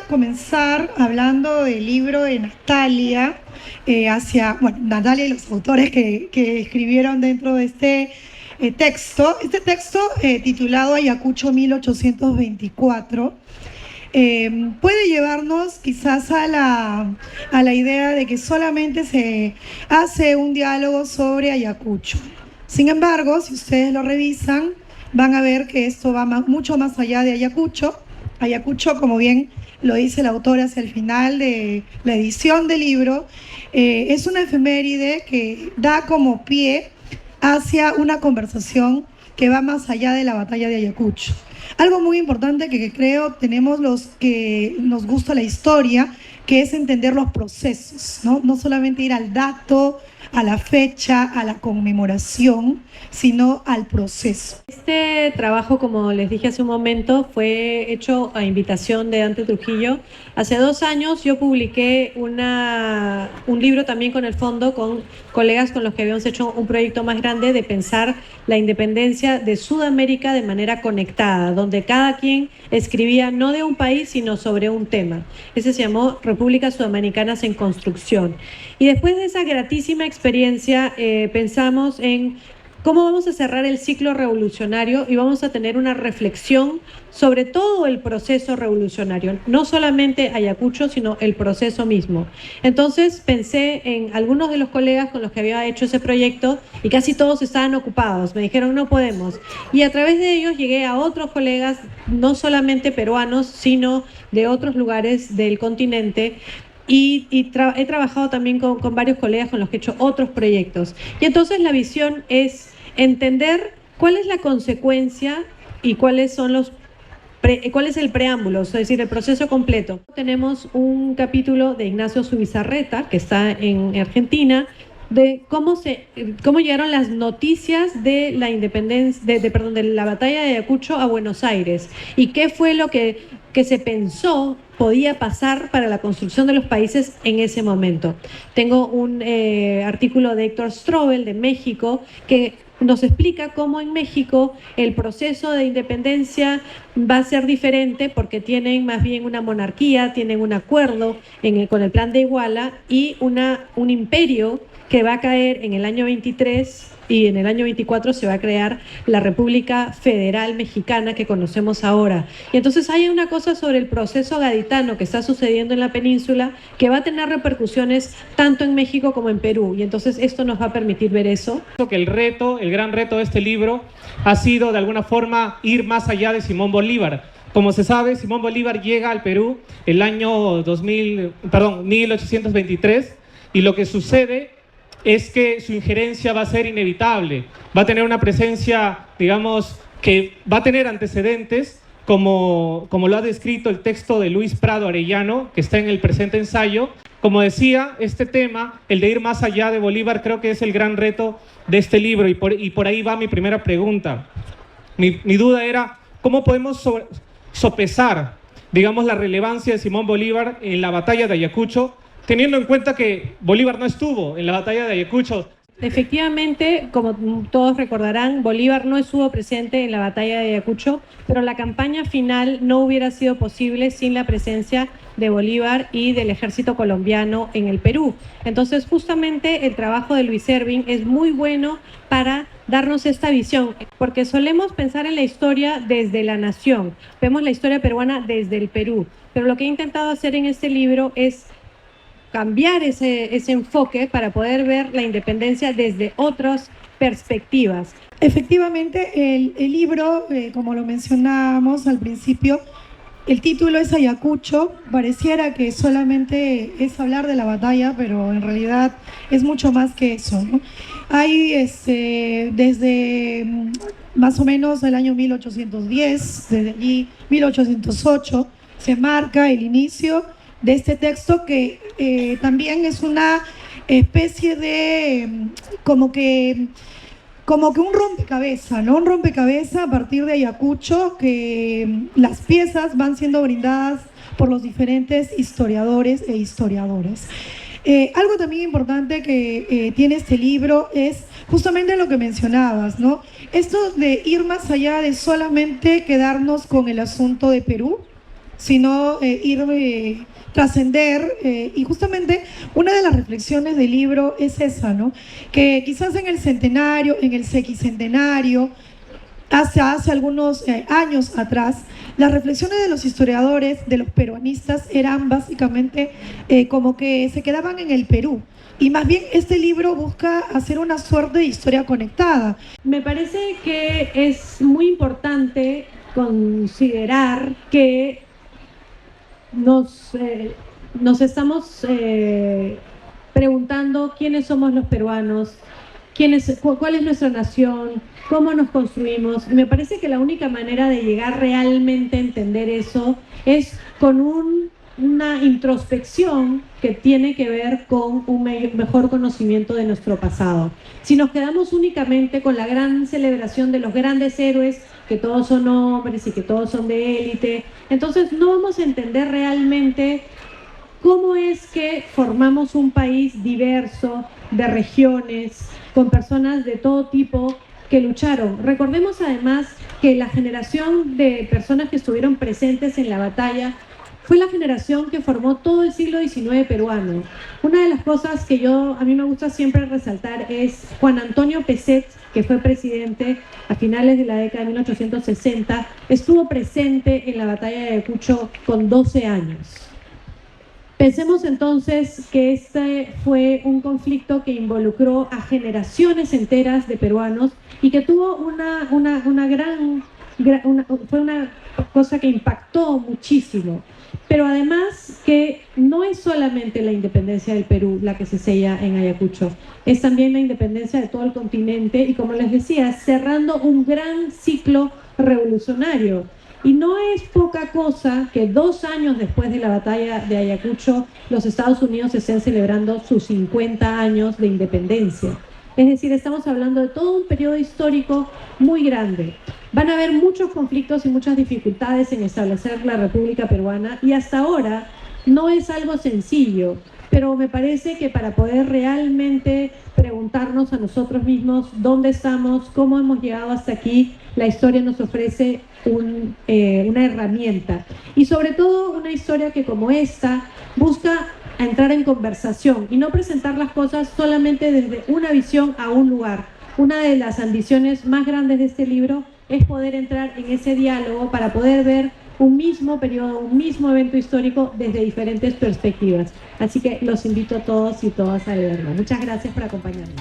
comenzar hablando del libro de Natalia, Natalia y los autores que escribieron dentro de este texto. Este texto titulado Ayacucho 1824 puede llevarnos quizás a la idea de que solamente se hace un diálogo sobre Ayacucho. Sin embargo, si ustedes lo revisan, van a ver que esto va mucho más allá de Ayacucho. Ayacucho, como bien lo dice el autor hacia el final de la edición del libro, es una efeméride que da como pie hacia una conversación que va más allá de la batalla de Ayacucho. Algo muy importante que creo tenemos los que nos gusta la historia, que es entender los procesos, ¿no? No solamente ir al dato, a la fecha, a la conmemoración, sino al proceso. Este trabajo, como les dije hace un momento, fue hecho a invitación de Dante Trujillo. Hace 2 años yo publiqué un libro también con el fondo, con colegas con los que habíamos hecho un proyecto más grande de pensar la independencia de Sudamérica de manera conectada, donde cada quien escribía no de un país, sino sobre un tema. Ese se llamó Repúblicas Sudamericanas en Construcción. Y después de esa gratísima experiencia, pensamos en cómo vamos a cerrar el ciclo revolucionario y vamos a tener una reflexión sobre todo el proceso revolucionario, no solamente Ayacucho, sino el proceso mismo. Entonces pensé en algunos de los colegas con los que había hecho ese proyecto y casi todos estaban ocupados, me dijeron no podemos. Y a través de ellos llegué a otros colegas, no solamente peruanos, sino de otros lugares del continente, y he trabajado también con varios colegas con los que he hecho otros proyectos. Y entonces la visión es entender cuál es la consecuencia y cuál es el preámbulo, es decir, el proceso completo. Tenemos un capítulo de Ignacio Zubizarreta, que está en Argentina, de cómo llegaron las noticias de la independencia, de la batalla de Ayacucho a Buenos Aires y qué fue lo que se pensó podía pasar para la construcción de los países en ese momento. Tengo un artículo de Héctor Strobel de México que nos explica cómo en México el proceso de independencia va a ser diferente porque tienen más bien una monarquía, tienen un acuerdo con el Plan de Iguala y un imperio que va a caer en el año 23 y en el año 24 se va a crear la República Federal Mexicana que conocemos ahora. Y entonces hay una cosa sobre el proceso gaditano que está sucediendo en la península que va a tener repercusiones tanto en México como en Perú. Y entonces esto nos va a permitir ver eso. Que el gran reto de este libro ha sido de alguna forma ir más allá de Simón Bolívar. Como se sabe, Simón Bolívar llega al Perú el año 1823 y lo que sucede es que su injerencia va a ser inevitable, va a tener una presencia, digamos, que va a tener antecedentes, como lo ha descrito el texto de Luis Prado Arellano, que está en el presente ensayo. Como decía, este tema, el de ir más allá de Bolívar, creo que es el gran reto de este libro, y por ahí va mi primera pregunta. Mi duda era, ¿cómo podemos sopesar, digamos, la relevancia de Simón Bolívar en la batalla de Ayacucho, teniendo en cuenta que Bolívar no estuvo en la batalla de Ayacucho? Efectivamente, como todos recordarán, Bolívar no estuvo presente en la batalla de Ayacucho, pero la campaña final no hubiera sido posible sin la presencia de Bolívar y del ejército colombiano en el Perú. Entonces, justamente el trabajo de Luis Ervin es muy bueno para darnos esta visión, porque solemos pensar en la historia desde la nación, vemos la historia peruana desde el Perú, pero lo que he intentado hacer en este libro es cambiar ese enfoque para poder ver la independencia desde otras perspectivas. Efectivamente, el libro, como lo mencionábamos al principio, el título es Ayacucho. Pareciera que solamente es hablar de la batalla, pero en realidad es mucho más que eso, ¿no? Hay desde más o menos el año 1810, desde allí 1808, se marca el inicio de este texto que también es una especie de como que un rompecabezas, ¿no? Un rompecabezas a partir de Ayacucho, que las piezas van siendo brindadas por los diferentes historiadores e historiadoras. Algo también importante que tiene este libro es justamente lo que mencionabas, ¿no? Esto de ir más allá de solamente quedarnos con el asunto de Perú, sino trascender. Y justamente una de las reflexiones del libro es esa, ¿no? Que quizás en el centenario, en el sequicentenario, hace algunos años atrás, las reflexiones de los historiadores, de los peruanistas, eran básicamente como que se quedaban en el Perú. Y más bien este libro busca hacer una suerte de historia conectada. Me parece que es muy importante considerar que nos estamos preguntando quiénes somos los peruanos, cuál es nuestra nación, cómo nos construimos. Y me parece que la única manera de llegar realmente a entender eso es con una introspección que tiene que ver con un mejor conocimiento de nuestro pasado. Si nos quedamos únicamente con la gran celebración de los grandes héroes, que todos son hombres y que todos son de élite, entonces no vamos a entender realmente cómo es que formamos un país diverso, de regiones, con personas de todo tipo que lucharon. Recordemos además que la generación de personas que estuvieron presentes en la batalla fue la generación que formó todo el siglo XIX peruano. Una de las cosas que a mí me gusta siempre resaltar es Juan Antonio Pezet, que fue presidente a finales de la década de 1860, estuvo presente en la batalla de Ayacucho con 12 años. Pensemos entonces que este fue un conflicto que involucró a generaciones enteras de peruanos y que tuvo fue una cosa que impactó muchísimo. Pero además que no es solamente la independencia del Perú la que se sella en Ayacucho, es también la independencia de todo el continente y, como les decía, cerrando un gran ciclo revolucionario. Y no es poca cosa que 2 años después de la batalla de Ayacucho, los Estados Unidos estén celebrando sus 50 años de independencia. Es decir, estamos hablando de todo un periodo histórico muy grande. Van a haber muchos conflictos y muchas dificultades en establecer la República Peruana y hasta ahora no es algo sencillo, pero me parece que para poder realmente preguntarnos a nosotros mismos dónde estamos, cómo hemos llegado hasta aquí, la historia nos ofrece una herramienta y sobre todo una historia que, como esta, busca entrar en conversación y no presentar las cosas solamente desde una visión a un lugar. Una de las ambiciones más grandes de este libro es poder entrar en ese diálogo para poder ver un mismo periodo, un mismo evento histórico desde diferentes perspectivas. Así que los invito a todos y todas a leerlo. Muchas gracias por acompañarme.